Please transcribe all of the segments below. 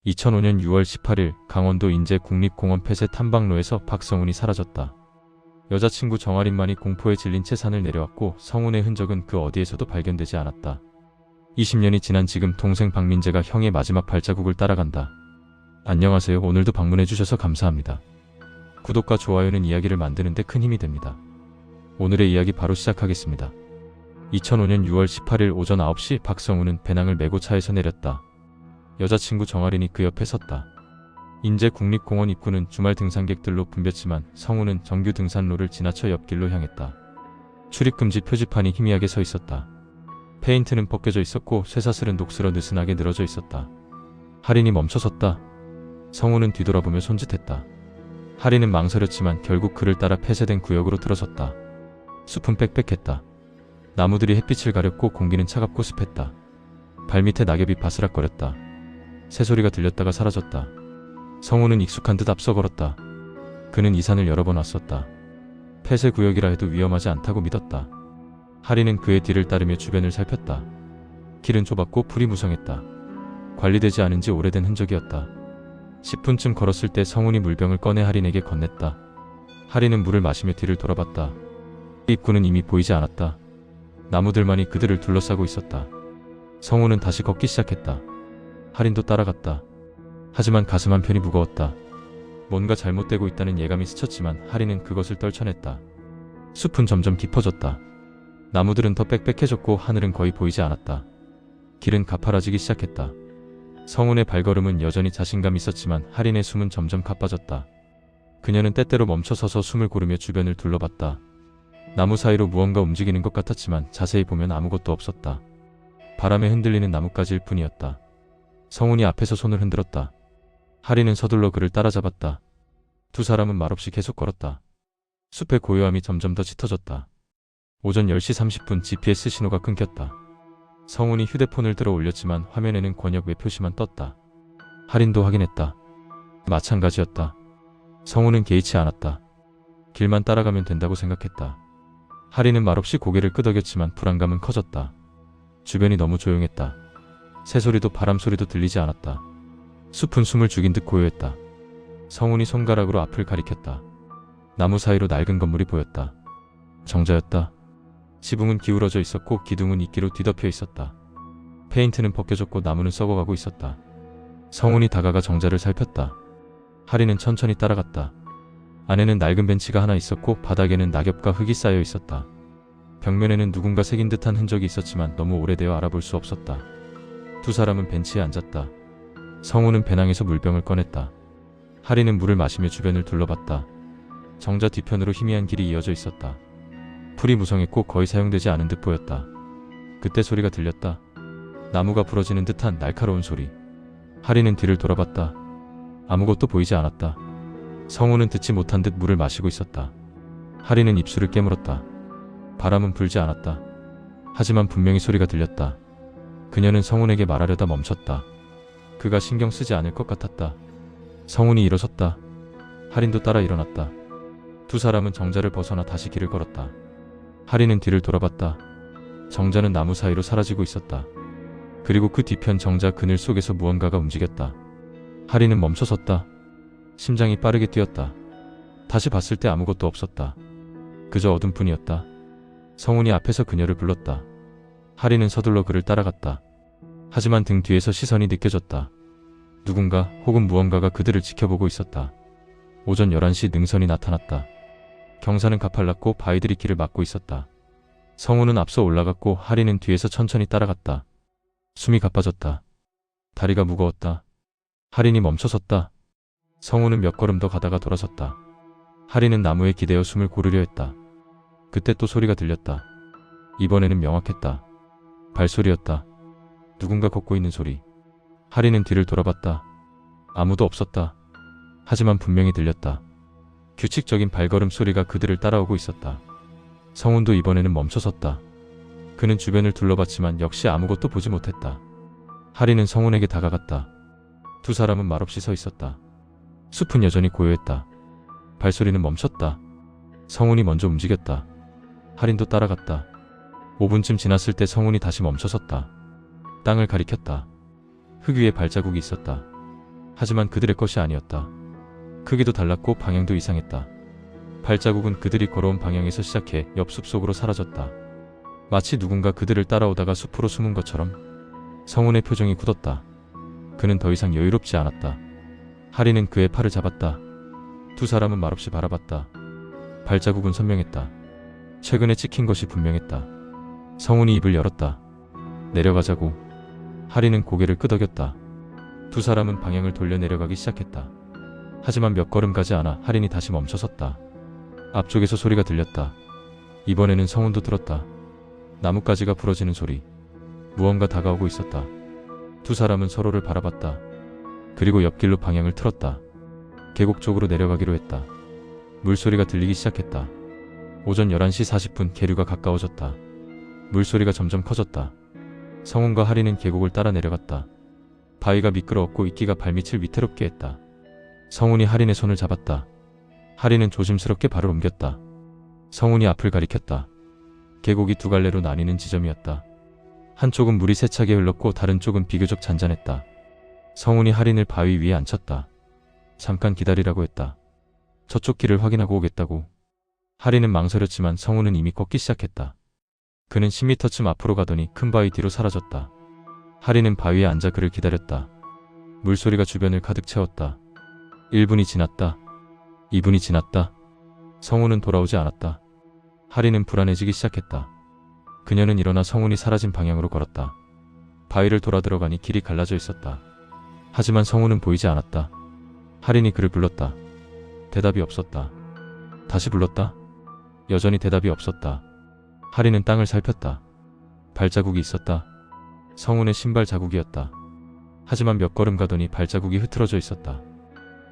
2005년 6월 18일 강원도 인제 국립공원 폐쇄 탐방로에서 박성훈이 사라졌다. 여자친구 정아린만이 공포에 질린 채 산을 내려왔고 성훈의 흔적은 그 어디에서도 발견되지 않았다. 20년이 지난 지금 동생 박민재가 형의 마지막 발자국을 따라간다. 안녕하세요. 오늘도 방문해주셔서 감사합니다. 구독과 좋아요는 이야기를 만드는 데 큰 힘이 됩니다. 오늘의 이야기 바로 시작하겠습니다. 2005년 6월 18일 오전 9시 박성훈은 배낭을 메고 차에서 내렸다. 여자친구 정아린이 그 옆에 섰다. 인제 국립공원 입구는 주말 등산객들로 붐볐지만 성훈은 정규 등산로를 지나쳐 옆길로 향했다. 출입금지 표지판이 희미하게 서 있었다. 페인트는 벗겨져 있었고 쇠사슬은 녹슬어 느슨하게 늘어져 있었다. 하린이 멈춰섰다. 성훈은 뒤돌아보며 손짓했다. 하린은 망설였지만 결국 그를 따라 폐쇄된 구역으로 들어섰다. 숲은 빽빽했다. 나무들이 햇빛을 가렸고 공기는 차갑고 습했다. 발밑에 낙엽이 바스락거렸다. 새소리가 들렸다가 사라졌다. 성훈은 익숙한 듯 앞서 걸었다. 그는 이 산을 여러 번 왔었다. 폐쇄 구역이라 해도 위험하지 않다고 믿었다. 하린은 그의 뒤를 따르며 주변을 살폈다. 길은 좁았고 풀이 무성했다. 관리되지 않은 지 오래된 흔적이었다. 10분쯤 걸었을 때 성훈이 물병을 꺼내 하린에게 건넸다. 하린은 물을 마시며 뒤를 돌아봤다. 입구는 이미 보이지 않았다. 나무들만이 그들을 둘러싸고 있었다. 성훈은 다시 걷기 시작했다. 하린도 따라갔다. 하지만 가슴 한편이 무거웠다. 뭔가 잘못되고 있다는 예감이 스쳤지만 하린은 그것을 떨쳐냈다. 숲은 점점 깊어졌다. 나무들은 더 빽빽해졌고 하늘은 거의 보이지 않았다. 길은 가파라지기 시작했다. 성훈의 발걸음은 여전히 자신감 있었지만 하린의 숨은 점점 가빠졌다. 그녀는 때때로 멈춰서서 숨을 고르며 주변을 둘러봤다. 나무 사이로 무언가 움직이는 것 같았지만 자세히 보면 아무것도 없었다. 바람에 흔들리는 나뭇가지일 뿐이었다. 성훈이 앞에서 손을 흔들었다. 하린은 서둘러 그를 따라잡았다. 두 사람은 말없이 계속 걸었다. 숲의 고요함이 점점 더 짙어졌다. 오전 10시 30분 GPS 신호가 끊겼다. 성훈이 휴대폰을 들어 올렸지만 화면에는 권역 외표시만 떴다. 하린도 확인했다. 마찬가지였다. 성훈은 개의치 않았다. 길만 따라가면 된다고 생각했다. 하린은 말없이 고개를 끄덕였지만 불안감은 커졌다. 주변이 너무 조용했다. 새소리도 바람소리도 들리지 않았다. 숲은 숨을 죽인 듯 고요했다. 성훈이 손가락으로 앞을 가리켰다. 나무 사이로 낡은 건물이 보였다. 정자였다. 지붕은 기울어져 있었고 기둥은 이끼로 뒤덮여 있었다. 페인트는 벗겨졌고 나무는 썩어가고 있었다. 성훈이 다가가 정자를 살폈다. 하린은 천천히 따라갔다. 안에는 낡은 벤치가 하나 있었고 바닥에는 낙엽과 흙이 쌓여 있었다. 벽면에는 누군가 새긴 듯한 흔적이 있었지만 너무 오래되어 알아볼 수 없었다. 두 사람은 벤치에 앉았다. 성훈은 배낭에서 물병을 꺼냈다. 하린은 물을 마시며 주변을 둘러봤다. 정자 뒤편으로 희미한 길이 이어져 있었다. 풀이 무성했고 거의 사용되지 않은 듯 보였다. 그때 소리가 들렸다. 나무가 부러지는 듯한 날카로운 소리. 하린은 뒤를 돌아봤다. 아무것도 보이지 않았다. 성훈은 듣지 못한 듯 물을 마시고 있었다. 하린은 입술을 깨물었다. 바람은 불지 않았다. 하지만 분명히 소리가 들렸다. 그녀는 성훈에게 말하려다 멈췄다. 그가 신경 쓰지 않을 것 같았다. 성훈이 일어섰다. 하린도 따라 일어났다. 두 사람은 정자를 벗어나 다시 길을 걸었다. 하린은 뒤를 돌아봤다. 정자는 나무 사이로 사라지고 있었다. 그리고 그 뒤편 정자 그늘 속에서 무언가가 움직였다. 하린은 멈춰섰다. 심장이 빠르게 뛰었다. 다시 봤을 때 아무것도 없었다. 그저 어둠뿐이었다. 성훈이 앞에서 그녀를 불렀다. 하린은 서둘러 그를 따라갔다. 하지만 등 뒤에서 시선이 느껴졌다. 누군가 혹은 무언가가 그들을 지켜보고 있었다. 오전 11시 능선이 나타났다. 경사는 가팔랐고 바위들이 길을 막고 있었다. 성훈은 앞서 올라갔고 하린은 뒤에서 천천히 따라갔다. 숨이 가빠졌다. 다리가 무거웠다. 하린이 멈춰섰다. 성훈은 몇 걸음 더 가다가 돌아섰다. 하린은 나무에 기대어 숨을 고르려 했다. 그때 또 소리가 들렸다. 이번에는 명확했다. 발소리였다. 누군가 걷고 있는 소리. 하린은 뒤를 돌아봤다. 아무도 없었다. 하지만 분명히 들렸다. 규칙적인 발걸음 소리가 그들을 따라오고 있었다. 성훈도 이번에는 멈춰섰다. 그는 주변을 둘러봤지만 역시 아무것도 보지 못했다. 하린은 성훈에게 다가갔다. 두 사람은 말없이 서 있었다. 숲은 여전히 고요했다. 발소리는 멈췄다. 성훈이 먼저 움직였다. 하린도 따라갔다. 5분쯤 지났을 때 성훈이 다시 멈춰섰다. 땅을 가리켰다. 흙 위에 발자국이 있었다. 하지만 그들의 것이 아니었다. 크기도 달랐고 방향도 이상했다. 발자국은 그들이 걸어온 방향에서 시작해 옆 숲속으로 사라졌다. 마치 누군가 그들을 따라오다가 숲으로 숨은 것처럼. 성훈의 표정이 굳었다. 그는 더 이상 여유롭지 않았다. 하리는 그의 팔을 잡았다. 두 사람은 말없이 바라봤다. 발자국은 선명했다. 최근에 찍힌 것이 분명했다. 성훈이 입을 열었다. 내려가자고. 하리는 고개를 끄덕였다. 두 사람은 방향을 돌려 내려가기 시작했다. 하지만 몇 걸음 가지 않아 하린이 다시 멈춰섰다. 앞쪽에서 소리가 들렸다. 이번에는 성훈도 들었다. 나뭇가지가 부러지는 소리. 무언가 다가오고 있었다. 두 사람은 서로를 바라봤다. 그리고 옆길로 방향을 틀었다. 계곡 쪽으로 내려가기로 했다. 물소리가 들리기 시작했다. 오전 11시 40분 계류가 가까워졌다. 물소리가 점점 커졌다. 성훈과 하리는 계곡을 따라 내려갔다. 바위가 미끄러웠고 이끼가 발밑을 위태롭게 했다. 성훈이 하린의 손을 잡았다. 하리는 조심스럽게 발을 옮겼다. 성훈이 앞을 가리켰다. 계곡이 두 갈래로 나뉘는 지점이었다. 한쪽은 물이 세차게 흘렀고 다른 쪽은 비교적 잔잔했다. 성훈이 하린을 바위 위에 앉혔다. 잠깐 기다리라고 했다. 저쪽 길을 확인하고 오겠다고. 하린은 망설였지만 성훈은 이미 걷기 시작했다. 그는 10m쯤 앞으로 가더니 큰 바위 뒤로 사라졌다. 하린은 바위에 앉아 그를 기다렸다. 물소리가 주변을 가득 채웠다. 1분이 지났다. 2분이 지났다. 성훈은 돌아오지 않았다. 하린은 불안해지기 시작했다. 그녀는 일어나 성훈이 사라진 방향으로 걸었다. 바위를 돌아 들어가니 길이 갈라져 있었다. 하지만 성훈은 보이지 않았다. 하린이 그를 불렀다. 대답이 없었다. 다시 불렀다. 여전히 대답이 없었다. 하린은 땅을 살폈다. 발자국이 있었다. 성훈의 신발 자국이었다. 하지만 몇 걸음 가더니 발자국이 흐트러져 있었다.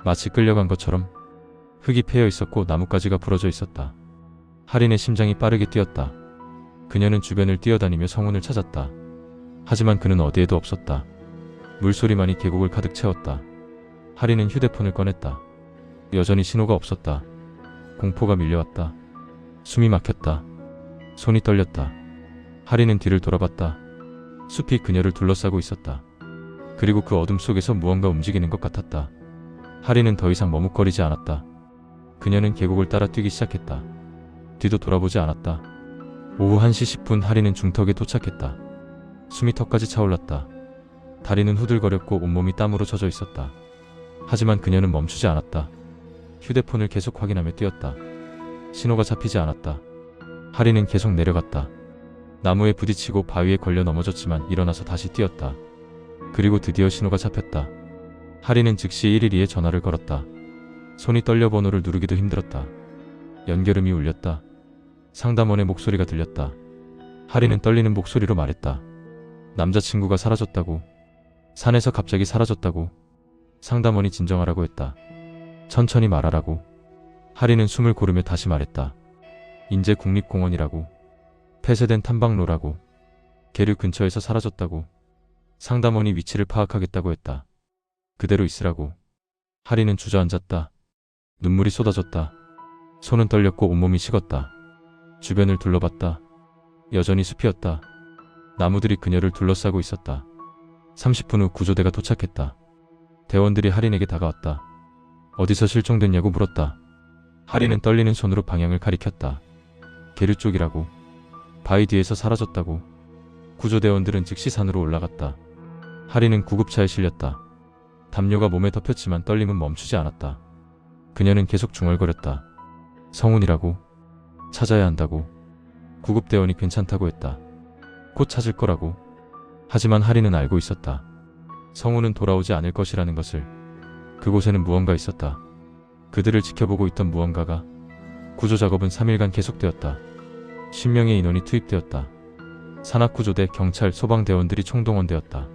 마치 끌려간 것처럼. 흙이 패여 있었고 나뭇가지가 부러져 있었다. 하린의 심장이 빠르게 뛰었다. 그녀는 주변을 뛰어다니며 성훈을 찾았다. 하지만 그는 어디에도 없었다. 물소리만이 계곡을 가득 채웠다. 하린은 휴대폰을 꺼냈다. 여전히 신호가 없었다. 공포가 밀려왔다. 숨이 막혔다. 손이 떨렸다. 하린은 뒤를 돌아봤다. 숲이 그녀를 둘러싸고 있었다. 그리고 그 어둠 속에서 무언가 움직이는 것 같았다. 하린은 더 이상 머뭇거리지 않았다. 그녀는 계곡을 따라 뛰기 시작했다. 뒤도 돌아보지 않았다. 오후 1시 10분 하린은 중턱에 도착했다. 숨이 턱까지 차올랐다. 다리는 후들거렸고 온몸이 땀으로 젖어 있었다. 하지만 그녀는 멈추지 않았다. 휴대폰을 계속 확인하며 뛰었다. 신호가 잡히지 않았다. 하린은 계속 내려갔다. 나무에 부딪히고 바위에 걸려 넘어졌지만 일어나서 다시 뛰었다. 그리고 드디어 신호가 잡혔다. 하린은 즉시 112에 전화를 걸었다. 손이 떨려 번호를 누르기도 힘들었다. 연결음이 울렸다. 상담원의 목소리가 들렸다. 하린은 떨리는 목소리로 말했다. 남자친구가 사라졌다고. 산에서 갑자기 사라졌다고. 상담원이 진정하라고 했다. 천천히 말하라고. 하린은 숨을 고르며 다시 말했다. 인제국립공원이라고. 폐쇄된 탐방로라고. 계류 근처에서 사라졌다고. 상담원이 위치를 파악하겠다고 했다. 그대로 있으라고. 하린은 주저앉았다. 눈물이 쏟아졌다. 손은 떨렸고 온몸이 식었다. 주변을 둘러봤다. 여전히 숲이었다. 나무들이 그녀를 둘러싸고 있었다. 30분 후 구조대가 도착했다. 대원들이 하린에게 다가왔다. 어디서 실종됐냐고 물었다. 하린은 떨리는 손으로 방향을 가리켰다. 계류 쪽이라고. 바위 뒤에서 사라졌다고. 구조대원들은 즉시 산으로 올라갔다. 하린은 구급차에 실렸다. 담요가 몸에 덮였지만 떨림은 멈추지 않았다. 그녀는 계속 중얼거렸다. 성훈이라고. 찾아야 한다고. 구급대원이 괜찮다고 했다. 곧 찾을 거라고. 하지만 하린은 알고 있었다. 성훈은 돌아오지 않을 것이라는 것을. 그곳에는 무언가 있었다. 그들을 지켜보고 있던 무언가가. 구조작업은 3일간 계속되었다. 10명의 인원이 투입되었다. 산악구조대, 경찰, 소방대원들이 총동원되었다.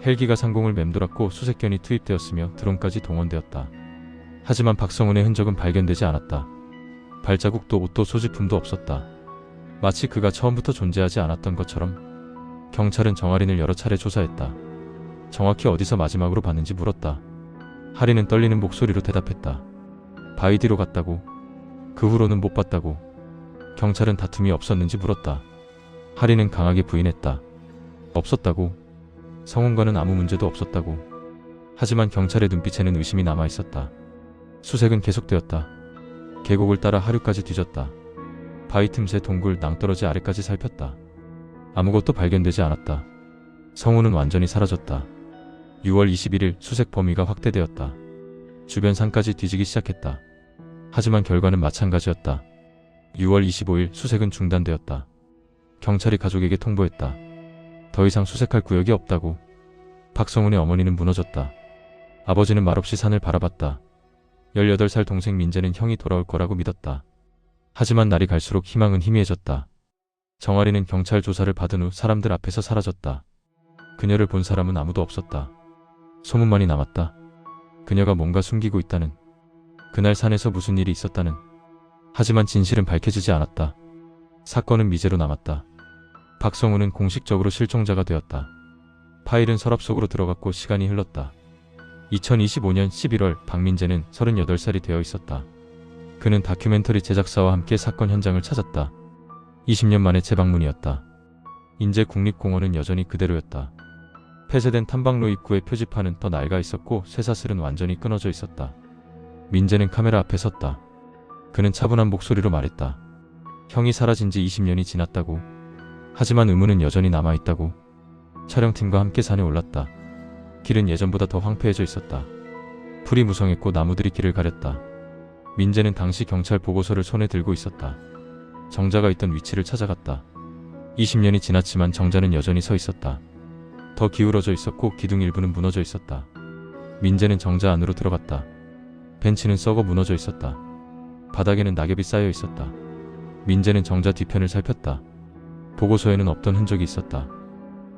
헬기가 상공을 맴돌았고 수색견이 투입되었으며 드론까지 동원되었다. 하지만 박성훈의 흔적은 발견되지 않았다. 발자국도 옷도 소지품도 없었다. 마치 그가 처음부터 존재하지 않았던 것처럼. 경찰은 정아린을 여러 차례 조사했다. 정확히 어디서 마지막으로 봤는지 물었다. 하린은 떨리는 목소리로 대답했다. 바위 뒤로 갔다고. 그 후로는 못 봤다고. 경찰은 다툼이 없었는지 물었다. 하린은 강하게 부인했다. 없었다고. 성훈과는 아무 문제도 없었다고. 하지만 경찰의 눈빛에는 의심이 남아 있었다. 수색은 계속되었다. 계곡을 따라 하류까지 뒤졌다. 바위 틈새 동굴 낭떠러지 아래까지 살폈다. 아무것도 발견되지 않았다. 성우는 완전히 사라졌다. 6월 21일 수색 범위가 확대되었다. 주변 산까지 뒤지기 시작했다. 하지만 결과는 마찬가지였다. 6월 25일 수색은 중단되었다. 경찰이 가족에게 통보했다. 더 이상 수색할 구역이 없다고. 박성훈의 어머니는 무너졌다. 아버지는 말없이 산을 바라봤다. 18살 동생 민재는 형이 돌아올 거라고 믿었다. 하지만 날이 갈수록 희망은 희미해졌다. 정아리는 경찰 조사를 받은 후 사람들 앞에서 사라졌다. 그녀를 본 사람은 아무도 없었다. 소문만이 남았다. 그녀가 뭔가 숨기고 있다는. 그날 산에서 무슨 일이 있었다는. 하지만 진실은 밝혀지지 않았다. 사건은 미제로 남았다. 박성훈은 공식적으로 실종자가 되었다. 파일은 서랍 속으로 들어갔고 시간이 흘렀다. 2025년 11월 박민재는 38살이 되어 있었다. 그는 다큐멘터리 제작사와 함께 사건 현장을 찾았다. 20년 만의 재방문이었다. 인제국립공원은 여전히 그대로였다. 폐쇄된 탐방로 입구의 표지판은 더 낡아 있었고 쇠사슬은 완전히 끊어져 있었다. 민재는 카메라 앞에 섰다. 그는 차분한 목소리로 말했다. 형이 사라진 지 20년이 지났다고. 하지만 의문은 여전히 남아있다고. 촬영팀과 함께 산에 올랐다. 길은 예전보다 더 황폐해져 있었다. 풀이 무성했고 나무들이 길을 가렸다. 민재는 당시 경찰 보고서를 손에 들고 있었다. 정자가 있던 위치를 찾아갔다. 20년이 지났지만 정자는 여전히 서 있었다. 더 기울어져 있었고 기둥 일부는 무너져 있었다. 민재는 정자 안으로 들어갔다. 벤치는 썩어 무너져 있었다. 바닥에는 낙엽이 쌓여 있었다. 민재는 정자 뒤편을 살폈다. 보고서에는 없던 흔적이 있었다.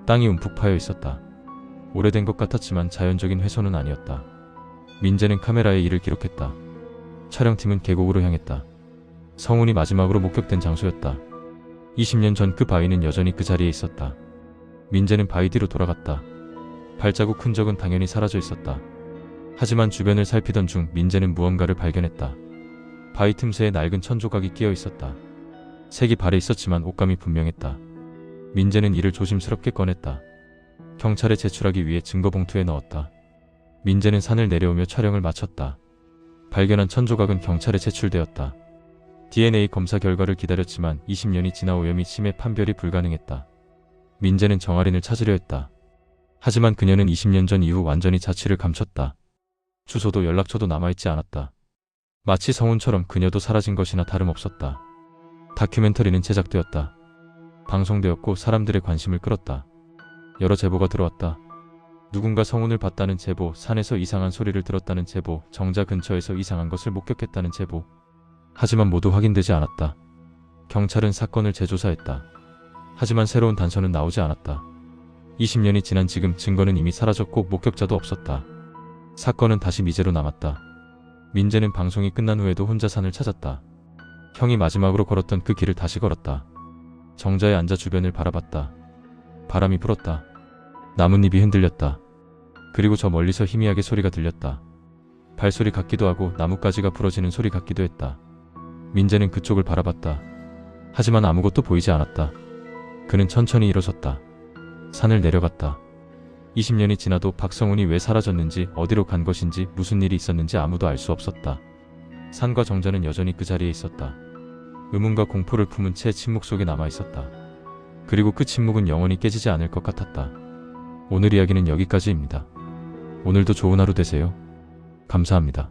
땅이 움푹 파여 있었다. 오래된 것 같았지만 자연적인 훼손은 아니었다. 민재는 카메라에 이를 기록했다. 촬영팀은 계곡으로 향했다. 성훈이 마지막으로 목격된 장소였다. 20년 전 그 바위는 여전히 그 자리에 있었다. 민재는 바위 뒤로 돌아갔다. 발자국 흔적은 당연히 사라져 있었다. 하지만 주변을 살피던 중 민재는 무언가를 발견했다. 바위 틈새에 낡은 천 조각이 끼어 있었다. 색이 발에 있었지만 옷감이 분명했다. 민재는 이를 조심스럽게 꺼냈다. 경찰에 제출하기 위해 증거봉투에 넣었다. 민재는 산을 내려오며 촬영을 마쳤다. 발견한 천 조각은 경찰에 제출되었다. DNA 검사 결과를 기다렸지만 20년이 지나 오염이 심해 판별이 불가능했다. 민재는 정아린을 찾으려 했다. 하지만 그녀는 20년 전 이후 완전히 자취를 감췄다. 주소도 연락처도 남아있지 않았다. 마치 성훈처럼 그녀도 사라진 것이나 다름없었다. 다큐멘터리는 제작되었다. 방송되었고 사람들의 관심을 끌었다. 여러 제보가 들어왔다. 누군가 성훈을 봤다는 제보, 산에서 이상한 소리를 들었다는 제보, 정자 근처에서 이상한 것을 목격했다는 제보. 하지만 모두 확인되지 않았다. 경찰은 사건을 재조사했다. 하지만 새로운 단서는 나오지 않았다. 20년이 지난 지금 증거는 이미 사라졌고 목격자도 없었다. 사건은 다시 미제로 남았다. 민재는 방송이 끝난 후에도 혼자 산을 찾았다. 형이 마지막으로 걸었던 그 길을 다시 걸었다. 정자에 앉아 주변을 바라봤다. 바람이 불었다. 나뭇잎이 흔들렸다. 그리고 저 멀리서 희미하게 소리가 들렸다. 발소리 같기도 하고 나뭇가지가 부러지는 소리 같기도 했다. 민재는 그쪽을 바라봤다. 하지만 아무것도 보이지 않았다. 그는 천천히 일어섰다. 산을 내려갔다. 20년이 지나도 박성훈이 왜 사라졌는지, 어디로 간 것인지, 무슨 일이 있었는지 아무도 알 수 없었다. 산과 정자는 여전히 그 자리에 있었다. 의문과 공포를 품은 채 침묵 속에 남아 있었다. 그리고 그 침묵은 영원히 깨지지 않을 것 같았다. 오늘 이야기는 여기까지입니다. 오늘도 좋은 하루 되세요. 감사합니다.